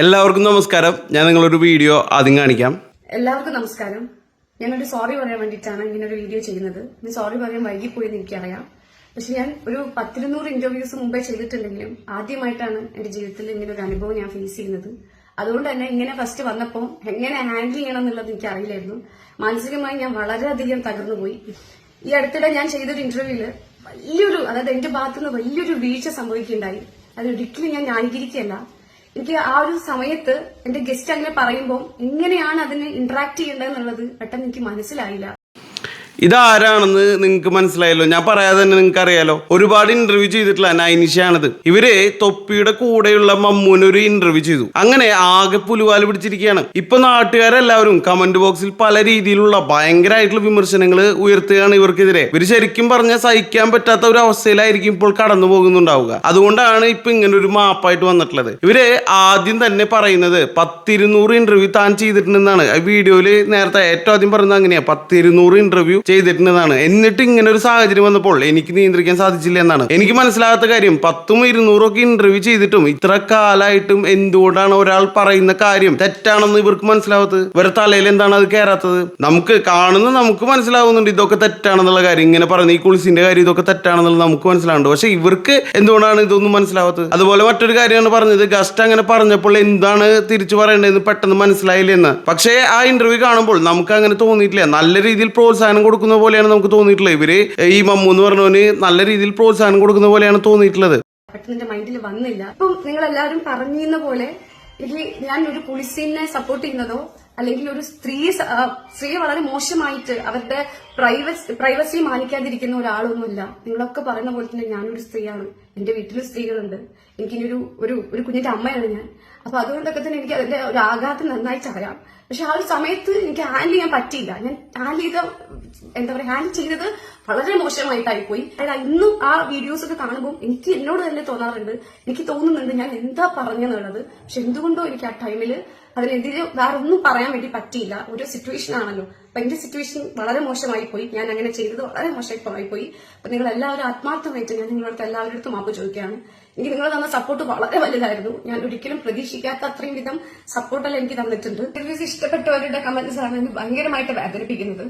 എല്ലാവർക്കും നമസ്കാരം. ഞാൻ നിങ്ങളൊരു വീഡിയോ ആദ്യം കാണിക്കാം. എല്ലാവർക്കും നമസ്കാരം. ഞാനൊരു സോറി പറയാൻ വേണ്ടിയിട്ടാണ് ഇങ്ങനൊരു വീഡിയോ ചെയ്യുന്നത്. ഞാൻ സോറി പറയാൻ വൈകിപ്പോയെന്ന് എനിക്കറിയാം. പക്ഷെ ഞാൻ ഒരു 10-100 ഇന്റർവ്യൂസ് മുമ്പേ ചെയ്തിട്ടുണ്ടെങ്കിലും ആദ്യമായിട്ടാണ് എന്റെ ജീവിതത്തിൽ ഇങ്ങനെ ഒരു അനുഭവം ഞാൻ ഫേസ് ചെയ്യുന്നത്. അതുകൊണ്ട് തന്നെ ഇങ്ങനെ ഫസ്റ്റ് വന്നപ്പോൾ എങ്ങനെ ഹാൻഡിൽ ചെയ്യണം എന്നുള്ളത് എനിക്ക് അറിയില്ലായിരുന്നു. മാനസികമായി ഞാൻ വളരെയധികം തകർന്നുപോയി. ഈ അടുത്തിടെ ഞാൻ ചെയ്തൊരു ഇന്റർവ്യൂവില് അതായത് എന്റെ ഭാഗത്തുനിന്ന് വലിയൊരു വീഴ്ച സംഭവിക്കുകയുണ്ടായി. അതൊരിക്കലും ഞാൻ ന്യായീകരിക്കുകയല്ല. എനിക്ക് ആ ഒരു സമയത്ത് എന്റെ ഗസ്റ്റ് അങ്ങനെ പറയുമ്പോൾ എങ്ങനെയാണ് അതിനെ ഇന്ററാക്ട് ചെയ്യേണ്ടതെന്നുള്ളത് പെട്ടെന്ന് എനിക്ക് മനസ്സിലായില്ല. ഇതാരാണെന്ന് നിങ്ങൾക്ക് മനസ്സിലായല്ലോ. ഞാൻ പറയാതെ തന്നെ നിങ്ങൾക്ക് അറിയാലോ. ഒരുപാട് ഇന്റർവ്യൂ ചെയ്തിട്ടുള്ള നൈനിഷയാണിത്. ഇവര് തൊപ്പിയുടെ കൂടെയുള്ള മമ്മൂനൊരു ഇന്റർവ്യൂ ചെയ്തു. അങ്ങനെ ആകെ പുലുവാല് പിടിച്ചിരിക്കുകയാണ്. ഇപ്പൊ നാട്ടുകാരെല്ലാവരും കമന്റ് ബോക്സിൽ പല രീതിയിലുള്ള ഭയങ്കരമായിട്ടുള്ള വിമർശനങ്ങൾ ഉയർത്തുകയാണ് ഇവർക്കെതിരെ. ഇവര് ശരിക്കും പറഞ്ഞാൽ സഹിക്കാൻ പറ്റാത്ത ഒരു അവസ്ഥയിലായിരിക്കും ഇപ്പോൾ കടന്നു പോകുന്നുണ്ടാവുക. അതുകൊണ്ടാണ് ഇപ്പൊ ഇങ്ങനെ ഒരു മാപ്പായിട്ട് വന്നിട്ടുള്ളത്. ഇവര് ആദ്യം തന്നെ പറയുന്നത് 10-200 ഇന്റർവ്യൂ താൻ ചെയ്തിട്ടുണ്ടെന്നാണ്. വീഡിയോയില് നേരത്തെ ഏറ്റവും ആദ്യം പറയുന്നത് അങ്ങനെയാ, 10-200 ഇന്റർവ്യൂ ചെയ്തിട്ടുണ്ടെന്നാണ്. എന്നിട്ട് ഇങ്ങനെ ഒരു സാഹചര്യം വന്നപ്പോൾ എനിക്ക് നിയന്ത്രിക്കാൻ സാധിച്ചില്ല എന്നാണ്. എനിക്ക് മനസ്സിലാകാത്ത കാര്യം, 10-200 ഒക്കെ ഇന്റർവ്യൂ ചെയ്തിട്ടും ഇത്ര കാലമായിട്ടും എന്തുകൊണ്ടാണ് ഒരാൾ പറയുന്ന കാര്യം തെറ്റാണെന്ന് ഇവർക്ക് മനസ്സിലാവാത്തത്? ഇവരുടെ തലയിൽ എന്താണ് അത് കയറാത്തത്? നമുക്ക് മനസ്സിലാവുന്നുണ്ട് ഇതൊക്കെ തെറ്റാണെന്നുള്ള കാര്യം. ഇങ്ങനെ പറയുന്ന ഈ കുളിസിന്റെ കാര്യം ഇതൊക്കെ തെറ്റാണെന്നുള്ളത് നമുക്ക് മനസ്സിലാവുന്നുണ്ട്. പക്ഷെ ഇവർക്ക് എന്തുകൊണ്ടാണ് ഇതൊന്നും മനസ്സിലാവാത്തത്? അതുപോലെ മറ്റൊരു കാര്യമാണ് പറഞ്ഞത്, ഗസ്റ്റ് അങ്ങനെ പറഞ്ഞപ്പോൾ എന്താണ് തിരിച്ചു പറയേണ്ടതെന്ന് പെട്ടെന്ന് മനസ്സിലായില്ല എന്ന്. പക്ഷേ ആ ഇന്റർവ്യൂ കാണുമ്പോൾ നമുക്ക് അങ്ങനെ തോന്നിയിട്ടില്ല. നല്ല രീതിയിൽ പ്രോത്സാഹനം കൊടുക്കുന്ന പോലെയാണ് നമുക്ക് തോന്നിയിട്ടുള്ളത്. ഇവര് ഈ മമ്മു എന്ന് പറഞ്ഞവന് നല്ല രീതിയിൽ പ്രോത്സാഹനം കൊടുക്കുന്ന പോലെയാണ് തോന്നിയിട്ടുള്ളത്. പെട്ടെന്ന് മൈൻഡിൽ വന്നില്ല. ഇപ്പം നിങ്ങൾ എല്ലാവരും പറഞ്ഞിരുന്ന പോലെ ഞാൻ ഒരു പോലീസിനെ സപ്പോർട്ട് ചെയ്യുന്നതോ അല്ലെങ്കിൽ ഒരു സ്ത്രീയെ വളരെ മോശമായിട്ട് അവരുടെ പ്രൈവസി മാനിക്കാതിരിക്കുന്ന ഒരാളൊന്നുമില്ല. നിങ്ങളൊക്കെ പറയുന്ന പോലെ തന്നെ ഞാനൊരു സ്ത്രീയാണ്. എന്റെ വീട്ടിൽ സ്ത്രീകളുണ്ട്. എനിക്കിനി ഒരു കുഞ്ഞിന്റെ അമ്മയാണ് ഞാൻ. അപ്പൊ അതുകൊണ്ടൊക്കെ തന്നെ എനിക്ക് അതിന്റെ ഒരു ആഘാതം നന്നായിട്ട് അറിയാം. പക്ഷെ ആ ഒരു സമയത്ത് എനിക്ക് ഹാൻഡിൽ ചെയ്യാൻ പറ്റിയില്ല. ഞാൻ ഹാൻഡിൽ ചെയ്തത് വളരെ മോശമായിട്ടായി പോയി. ഇന്നും ആ വീഡിയോസ് ഒക്കെ കാണുമ്പോൾ എനിക്ക് എന്നോട് തന്നെ തോന്നാറുണ്ട്, എനിക്ക് തോന്നുന്നുണ്ട് ഞാൻ എന്താ പറഞ്ഞെന്നുള്ളത്. പക്ഷെ എന്തുകൊണ്ടോ എനിക്ക് ആ ടൈമില് അതിനെതിരെ വേറെ ഒന്നും പറയാൻ വേണ്ടി പറ്റിയില്ല. ഒരു സിറ്റുവേഷൻ ആണല്ലോ. അപ്പൊ എന്റെ സിറ്റുവേഷൻ വളരെ മോശമായി പോയി. ഞാൻ അങ്ങനെ ചെയ്തത് വളരെ മോശമായി പോയി. അപ്പൊ നിങ്ങൾ എല്ലാവരും ആത്മാർത്ഥമായിട്ട് ഞാൻ നിങ്ങളുടെ എല്ലാവരുടെ അടുത്തും മാപ്പ് ചോദിക്കുകയാണ്. എനിക്ക് നിങ്ങൾ തന്ന സപ്പോർട്ട് വളരെ വലുതായിരുന്നു. ഞാൻ ഒരിക്കലും പ്രതീക്ഷിക്കാത്ത അത്രയും വിധം സപ്പോർട്ടെല്ലാം എനിക്ക് തന്നിട്ടുണ്ട്. ഇന്റർവ്യൂസ് ഇഷ്ടപ്പെട്ടവരുടെ കമന്റ്സ് ആണ് എന്നെ ഭയങ്കരമായിട്ട് വേദനിപ്പിക്കുന്നത്.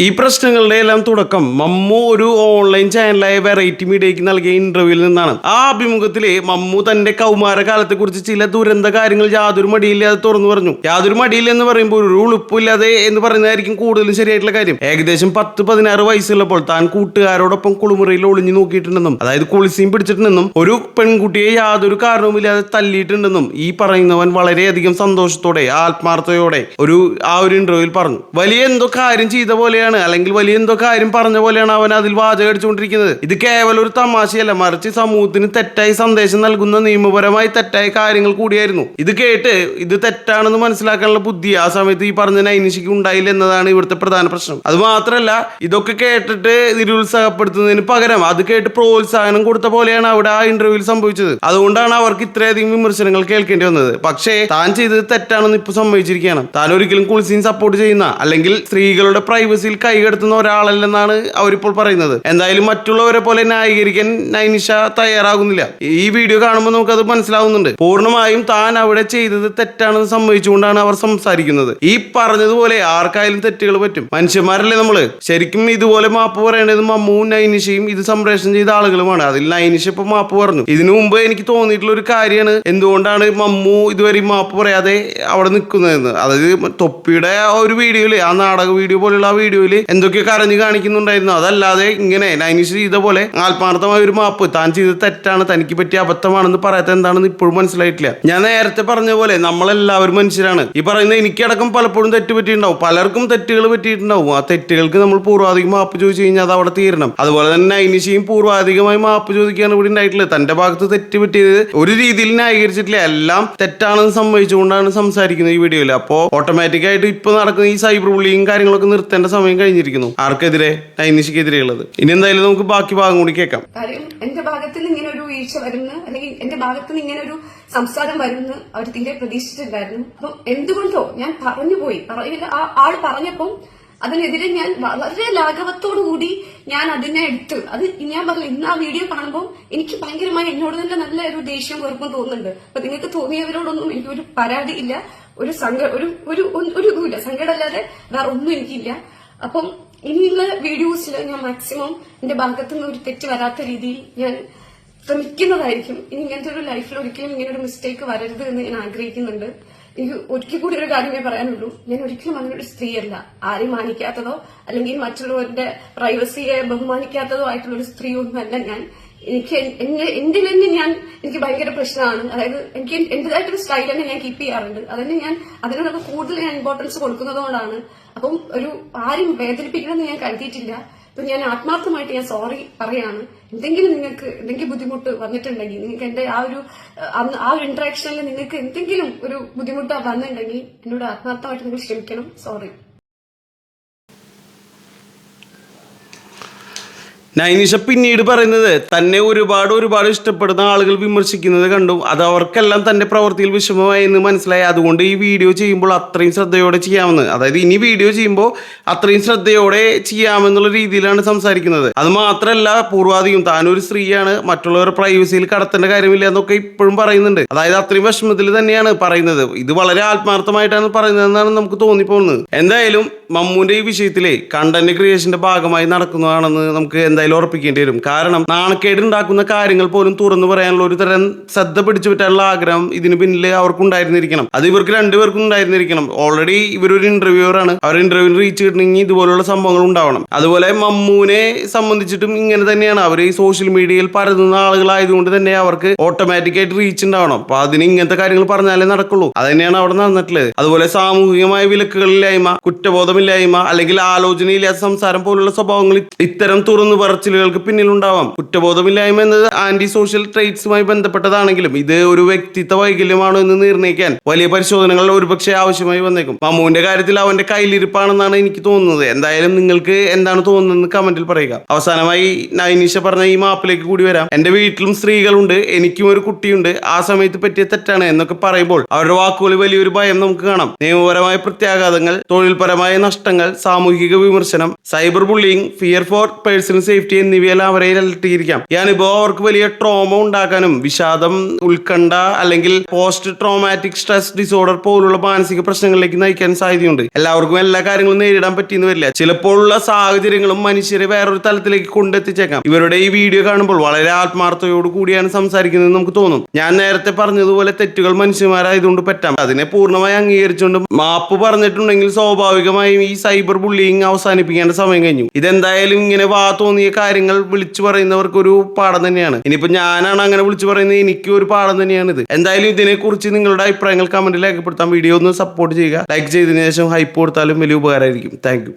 ഈ പ്രശ്നങ്ങളുടെ എല്ലാം തുടക്കം മമ്മു ഒരു ഓൺലൈൻ ചാനലായ വെറൈറ്റി മീഡിയയ്ക്ക് നൽകിയ ഇന്റർവ്യൂവിൽ നിന്നാണ്. ആ അഭിമുഖത്തില് മമ്മു തന്റെ കൗമാരകാലത്തെ കുറിച്ച് ചില ദുരന്ത കാര്യങ്ങൾ യാതൊരു മടിയില്ലാതെ തുറന്നു പറഞ്ഞു. യാതൊരു മടിയില്ലെന്ന് പറയുമ്പോൾ ഒരു ഉളുപ്പില്ലാതെ എന്ന് പറയുന്നതായിരിക്കും കൂടുതലും ശരിയായിട്ടുള്ള കാര്യം. ഏകദേശം 10-16 വയസ്സുള്ളപ്പോൾ താൻ കൂട്ടുകാരോടൊപ്പം കുളിമുറിയിൽ ഒളിഞ്ഞു നോക്കിയിട്ടുണ്ടെന്നും, അതായത് കുളിസിയും പിടിച്ചിട്ടുണ്ടെന്നും, ഒരു പെൺകുട്ടിയെ യാതൊരു കാരണവുമില്ലാതെ തല്ലിയിട്ടുണ്ടെന്നും ഈ പറയുന്നവൻ വളരെയധികം സന്തോഷത്തോടെ ആത്മാർത്ഥതയോടെ ആ ഒരു ഇന്റർവ്യൂവിൽ പറഞ്ഞു. വലിയ എന്തോ കാര്യം ചെയ്ത പോലെ അല്ലെങ്കിൽ വലിയ എന്തോ കാര്യം പറഞ്ഞ പോലെയാണ് അവൻ അതിൽ വാചകം അടിച്ചുകൊണ്ടിരിക്കുന്നത്. ഇത് കേവലം ഒരു തമാശയല്ല, മറിച്ച് സമൂഹത്തിന് തെറ്റായി സന്ദേശം നൽകുന്ന നിയമപരമായി തെറ്റായ കാര്യങ്ങൾ കൂടിയായിരുന്നു. ഇത് കേട്ട് ഇത് തെറ്റാണെന്ന് മനസ്സിലാക്കാനുള്ള ബുദ്ധി ആ സമയത്ത് ഈ പറഞ്ഞ നൈനിഷയ്ക്ക് ഉണ്ടായില്ല എന്നതാണ് ഇവിടുത്തെ പ്രധാന പ്രശ്നം. അത് മാത്രമല്ല, ഇതൊക്കെ കേട്ടിട്ട് നിരുത്സാഹപ്പെടുത്തുന്നതിന് പകരം അത് കേട്ട് പ്രോത്സാഹനം കൊടുത്ത പോലെയാണ് അവിടെ ആ ഇന്റർവ്യൂവിൽ സംഭവിച്ചത്. അതുകൊണ്ടാണ് അവർക്ക് ഇത്രയധികം വിമർശനങ്ങൾ കേൾക്കേണ്ടി വന്നത്. പക്ഷേ താൻ ചെയ്തത് തെറ്റാണെന്ന് ഇപ്പൊ സമ്മതിച്ചിരിക്കുകയാണ്. താൻ ഒരിക്കലും കുളിസിനെ സപ്പോർട്ട് ചെയ്യുന്ന അല്ലെങ്കിൽ സ്ത്രീകളുടെ പ്രൈവസി കൈകടത്തുന്ന ഒരാളല്ലെന്നാണ് അവരിപ്പോൾ പറയുന്നത്. എന്തായാലും മറ്റുള്ളവരെ പോലെ ന്യായീകരിക്കാൻ നൈനിഷ തയ്യാറാകുന്നില്ല. ഈ വീഡിയോ കാണുമ്പോൾ നമുക്കത് മനസ്സിലാവുന്നുണ്ട്. പൂർണ്ണമായും താൻ അവിടെ ചെയ്തത് തെറ്റാണെന്ന് സമ്മതിച്ചുകൊണ്ടാണ് അവർ സംസാരിക്കുന്നത്. ഈ പറഞ്ഞതുപോലെ ആർക്കായാലും തെറ്റുകൾ പറ്റും. മനുഷ്യന്മാരല്ലേ നമ്മള്. ശരിക്കും ഇതുപോലെ മാപ്പ് പറയേണ്ടത് മമ്മുവും നൈനിഷയും ഇത് സംപ്രേഷണം ചെയ്ത ആളുകളുമാണ്. അതിൽ നൈനിഷ ഇപ്പൊ മാപ്പ് പറഞ്ഞു. ഇതിനു മുമ്പ് എനിക്ക് തോന്നിയിട്ടുള്ള ഒരു കാര്യമാണ് എന്തുകൊണ്ടാണ് മമ്മു ഇതുവരെ മാപ്പ് പറയാതെ അവിടെ നിൽക്കുന്നതെന്ന്. അതായത് തൊപ്പിയുടെ ഒരു വീഡിയോയില്, ആ നാടക വീഡിയോ പോലുള്ള ആ വീഡിയോയില് എന്തൊക്കെ കരഞ്ഞു കാണിക്കുന്നുണ്ടായിരുന്നു. അതല്ലാതെ ഇങ്ങനെ നൈനിഷ് ചെയ്ത പോലെ ആത്മാർത്ഥമായ ഒരു മാപ്പ്, താൻ ചെയ്തത് തെറ്റാണ്, തനിക്ക് പറ്റിയ അബദ്ധമാണെന്ന് പറയാത്ത എന്താണെന്ന് ഇപ്പോഴും മനസ്സിലായിട്ടില്ല. ഞാൻ നേരത്തെ പറഞ്ഞ പോലെ നമ്മളെല്ലാവരും മനുഷ്യരാണ്. ഈ പറയുന്ന എനിക്കടക്കം പലപ്പോഴും തെറ്റ് പറ്റിയിട്ടുണ്ടാവും. പലർക്കും തെറ്റുകൾ പറ്റിയിട്ടുണ്ടാവും. ആ തെറ്റുകൾക്ക് നമ്മൾ പൂർവാധികം മാപ്പ് ചോദിച്ചു കഴിഞ്ഞാൽ അത് അവിടെ തീരണം. അതുപോലെ തന്നെ നൈനിഷയും പൂർവാധികമായി മാപ്പ് ചോദിക്കുകയാണ് ഇവിടെ ഉണ്ടായിട്ടുള്ളത്. തന്റെ ഭാഗത്ത് തെറ്റ് പറ്റിയത് ഒരു രീതിയിൽ ന്യായീകരിച്ചിട്ടില്ല. എല്ലാം തെറ്റാണെന്ന് സമ്മതിച്ചുകൊണ്ടാണ് സംസാരിക്കുന്നത് ഈ വീഡിയോയിൽ. അപ്പോൾ ഓട്ടോമാറ്റിക്കായിട്ട് ഇപ്പൊ നടക്കുന്ന ഈ സൈബർ ബുള്ളിയും കാര്യങ്ങളൊക്കെ നിർത്തേണ്ട സമയം കഴിഞ്ഞിരിക്കുന്നു. ആർക്കെതിരെ? നൈനിഷയ്ക്കെതിരെയുള്ളത്. ഇനി എന്തായാലും നമുക്ക് ബാക്കി ഭാഗം കൂടി കേൾക്കാം. കാര്യം എന്റെ ഭാഗത്ത് നിന്ന് ഇങ്ങനെ ഒരു വീഴ്ച വരുന്നു, അല്ലെങ്കിൽ എന്റെ ഭാഗത്ത് നിന്ന് ഇങ്ങനെ ഒരു സംസാരം വരുന്നു അവർ തീരെ പ്രതീക്ഷിച്ചിട്ടുണ്ടായിരുന്നു. അപ്പം എന്തുകൊണ്ടോ ഞാൻ പറഞ്ഞുപോയി. ആ ആള് പറഞ്ഞപ്പം അതിനെതിരെ ഞാൻ വളരെ ലാഘവത്തോടു കൂടി ഞാൻ അതിനെ എടുത്ത് അത് ഞാൻ പറഞ്ഞു. ഇന്ന് ആ വീഡിയോ കാണുമ്പോൾ എനിക്ക് ഭയങ്കരമായി എന്നോട് തന്നെ നല്ല ഒരു ദേഷ്യവും വെറുപ്പും തോന്നുന്നുണ്ട്. അപ്പൊ നിങ്ങൾക്ക് തോന്നിയവരോടൊന്നും എനിക്കൊരു പരാതി ഇല്ല, ഒരു ഒരു ഇതുമില്ല, സങ്കടമല്ലാതെ വേറെ ഒന്നും എനിക്കില്ല. അപ്പം ഇനിയുള്ള വീഡിയോസിൽ ഞാൻ മാക്സിമം എന്റെ ഭാഗത്തുനിന്ന് ഒരു തെറ്റ് വരാത്ത രീതിയിൽ ഞാൻ ശ്രമിക്കുന്നതായിരിക്കും. ഇനി ഇങ്ങനത്തെ ഒരു ലൈഫിൽ ഒരിക്കലും ഇങ്ങനെ ഒരു മിസ്റ്റേക്ക് വരരുത് എന്ന് ഞാൻ ആഗ്രഹിക്കുന്നുണ്ട്. എനിക്ക് ഒരിക്കൽ കൂടി ഒരു കാര്യമേ പറയാനുള്ളൂ, ഞാൻ ഒരിക്കലും അങ്ങനെ ഒരു സ്ത്രീയല്ല. ആരെയും മാനിക്കാത്തതോ അല്ലെങ്കിൽ മറ്റുള്ളവരുടെ പ്രൈവസിയെ ബഹുമാനിക്കാത്തതോ ആയിട്ടുള്ള ഒരു സ്ത്രീ ഒന്നുമല്ല ഞാൻ. എനിക്ക് എന്റെ തന്നെ എനിക്ക് ഭയങ്കര പ്രശ്നമാണ്. അതായത് എനിക്ക് എന്റേതായിട്ടൊരു സ്റ്റൈൽ തന്നെ ഞാൻ കീപ്പ് ചെയ്യാറുണ്ട്. അതന്നെ ഞാൻ അതിനോടൊക്കെ കൂടുതൽ ഞാൻ ഇമ്പോർട്ടൻസ് കൊടുക്കുന്നതുകൊണ്ടാണ്. അപ്പം ആരും വേദനിപ്പിക്കണമെന്ന് ഞാൻ കരുതിയിട്ടില്ല. അപ്പൊ ഞാൻ ആത്മാർത്ഥമായിട്ട് ഞാൻ സോറി പറയാണ്. നിങ്ങൾക്ക് എന്തെങ്കിലും ബുദ്ധിമുട്ട് വന്നിട്ടുണ്ടെങ്കിൽ, നിങ്ങൾക്ക് എന്റെ ആ ഒരു ഇന്ററാക്ഷനിൽ നിങ്ങൾക്ക് എന്തെങ്കിലും ഒരു ബുദ്ധിമുട്ട് വന്നിട്ടുണ്ടെങ്കിൽ എന്നോട് ആത്മാർത്ഥമായിട്ട് നിങ്ങൾ ക്ഷമിക്കണം. സോറി. നൈനിഷ പിന്നീട് പറയുന്നത് തന്നെ ഒരുപാട് ഇഷ്ടപ്പെടുന്ന ആളുകൾ വിമർശിക്കുന്നത് കണ്ടു. അത് അവർക്കെല്ലാം തന്റെ പ്രവൃത്തിയിൽ വിഷമമായി എന്ന് മനസ്സിലായി. അതുകൊണ്ട് ഈ വീഡിയോ ചെയ്യുമ്പോൾ അത്രയും ശ്രദ്ധയോടെ ചെയ്യാമെന്ന്, അതായത് ഇനി വീഡിയോ ചെയ്യുമ്പോൾ അത്രയും ശ്രദ്ധയോടെ ചെയ്യാമെന്നുള്ള രീതിയിലാണ് സംസാരിക്കുന്നത്. അത് മാത്രമല്ല, പൂർവാധികം താനൊരു സ്ത്രീയാണ്, മറ്റുള്ളവരുടെ പ്രൈവസിയിൽ കടത്തേണ്ട കാര്യമില്ല എന്നൊക്കെ ഇപ്പോഴും പറയുന്നുണ്ട്. അതായത് അത്രയും വിഷമത്തിൽ തന്നെയാണ് പറയുന്നത്. ഇത് വളരെ ആത്മാർത്ഥമായിട്ടാണ് പറയുന്നതെന്നാണ് നമുക്ക് തോന്നിപ്പോകുന്നത്. എന്തായാലും മമ്മൂന്റെ ഈ വിഷയത്തിലെ കണ്ടന്റ് ക്രിയേഷന്റെ ഭാഗമായി നടക്കുന്നതാണെന്ന് നമുക്ക് എന്തായാലും ഉറപ്പിക്കേണ്ടി വരും. കാരണം നാണക്കേട് ഉണ്ടാക്കുന്ന കാര്യങ്ങൾ പോലും തുറന്നു പറയാനുള്ള ഒരു തരം ശ്രദ്ധ പിടിച്ചു പറ്റാനുള്ള ആഗ്രഹം ഇതിന് പിന്നിൽ അവർക്കുണ്ടായിരുന്നിരിക്കണം. അത് ഇവർക്ക് രണ്ടുപേർക്കും ഉണ്ടായിരുന്നിരിക്കണം. ഓൾറെഡി ഇവരൊരു ഇന്റർവ്യൂവറാണ്. അവർ ഇന്റർവ്യൂവിന് റീച്ച് കിട്ടണമെങ്കിൽ ഇതുപോലുള്ള സംഭവങ്ങൾ ഉണ്ടാവണം. അതുപോലെ മമ്മൂനെ സംബന്ധിച്ചിട്ടും ഇങ്ങനെ തന്നെയാണ്. അവർ ഈ സോഷ്യൽ മീഡിയയിൽ പരതുന്ന ആളുകളായതുകൊണ്ട് തന്നെ അവർക്ക് ഓട്ടോമാറ്റിക്കായിട്ട് റീച്ച് ഉണ്ടാവണം. അപ്പൊ അതിന് ഇങ്ങനത്തെ കാര്യങ്ങൾ പറഞ്ഞാലേ നടക്കുള്ളൂ. അത് തന്നെയാണ് അവിടെ നടന്നിട്ടുള്ളത്. അതുപോലെ സാമൂഹികമായ വിലക്കുകളില്ലായ്മ, കുറ്റബോധമില്ലായ്മ, അല്ലെങ്കിൽ ആലോചനയില്ലാത്ത സംസാരം പോലുള്ള സ്വഭാവങ്ങൾ ഇത്തരം തുറന്നു പറച്ചിലുകൾക്ക് പിന്നിലുണ്ടാവാം. കുറ്റബോധമില്ലായ്മ എന്നത് ആന്റി സോഷ്യൽ ട്രേറ്റ്സുമായി ബന്ധപ്പെട്ടതാണെങ്കിലും ഇത് ഒരു വ്യക്തിത്വ വൈകല്യമാണോ എന്ന് നിർണ്ണയിക്കാൻ വലിയ പരിശോധനകൾ ഒരുപക്ഷെ ആവശ്യമായി വന്നേക്കും. മമ്മൂന്റെ കാര്യത്തിൽ അവന്റെ കയ്യിലിരിപ്പാണെന്നാണ് എനിക്ക് തോന്നുന്നത്. എന്തായാലും നിങ്ങൾക്ക് എന്താണ് തോന്നുന്നത് കമന്റിൽ പറയുക. അവസാനമായി നൈനിഷ പറഞ്ഞ ഈ മാപ്പിലേക്ക് കൂടി വരാം. എന്റെ വീട്ടിലും സ്ത്രീകളുണ്ട്, എനിക്കും ഒരു കുട്ടിയുണ്ട്, ആ സമയത്ത് പറ്റിയ തെറ്റാണ് എന്നൊക്കെ പറയുമ്പോൾ അവരുടെ വാക്കുകളിൽ വലിയൊരു ഭയം നമുക്ക് കാണാം. നിയമപരമായ പ്രത്യാഘാതങ്ങൾ, തൊഴിൽപരമായ നഷ്ടങ്ങൾ, സാമൂഹിക വിമർശനം, cyber bullying, fear for personal safety എന്നിവയെല്ലാം അവരെ അലട്ടിയിരിക്കാം. ഈ അനുഭവം അവർക്ക് വലിയ ട്രോമ ഉണ്ടാക്കാനും വിഷാദം, ഉത്കണ്ഠ അല്ലെങ്കിൽ പോസ്റ്റ് ട്രോമാറ്റിക് സ്ട്രെസ് ഡിസോർഡർ പോലുള്ള മാനസിക പ്രശ്നങ്ങളിലേക്ക് നയിക്കാൻ സാധ്യതയുണ്ട്. എല്ലാവർക്കും എല്ലാ കാര്യങ്ങളും നേരിടാൻ പറ്റിയെന്ന് വരില്ല. ചിലപ്പോഴുള്ള സാഹചര്യങ്ങളും മനുഷ്യരെ വേറൊരു തലത്തിലേക്ക് കൊണ്ടെത്തിച്ചേക്കാം. ഇവരുടെ ഈ വീഡിയോ കാണുമ്പോൾ വളരെ ആത്മാർത്ഥതയോട് കൂടിയാണ് സംസാരിക്കുന്നത് നമുക്ക് തോന്നും. ഞാൻ നേരത്തെ പറഞ്ഞതുപോലെ തെറ്റുകൾ മനുഷ്യന്മാരായതുകൊണ്ട് പറ്റാം. അതിനെ പൂർണ്ണമായി അംഗീകരിച്ചുകൊണ്ട് മാപ്പ് പറഞ്ഞിട്ടുണ്ടെങ്കിൽ സ്വാഭാവികമായും ഈ സൈബർ ബുള്ളിങ് അവസാനിപ്പിക്കേണ്ട സമയം കഴിഞ്ഞു. ഇതെന്തായാലും ഇങ്ങനെ തോന്നിയ കാര്യങ്ങൾ വിളിച്ചു പറയുന്നവർക്ക് ഒരു പാഠം തന്നെയാണ്. ഇനിയിപ്പോ ഞാനാണ് അങ്ങനെ വിളിച്ചു പറയുന്നത്, എനിക്കും ഒരു പാഠം തന്നെയാണ് ഇത്. എന്തായാലും ഇതിനെക്കുറിച്ച് നിങ്ങളുടെ അഭിപ്രായങ്ങൾ കമന്റിൽ രേഖപ്പെടുത്താം. വീഡിയോ ഒന്ന് സപ്പോർട്ട് ചെയ്യുക. ലൈക്ക് ചെയ്തതിനു ശേഷം ഹൈപ്പ് കൊടുത്താലും വലിയ ഉപകാരമായിരിക്കും. Thank you.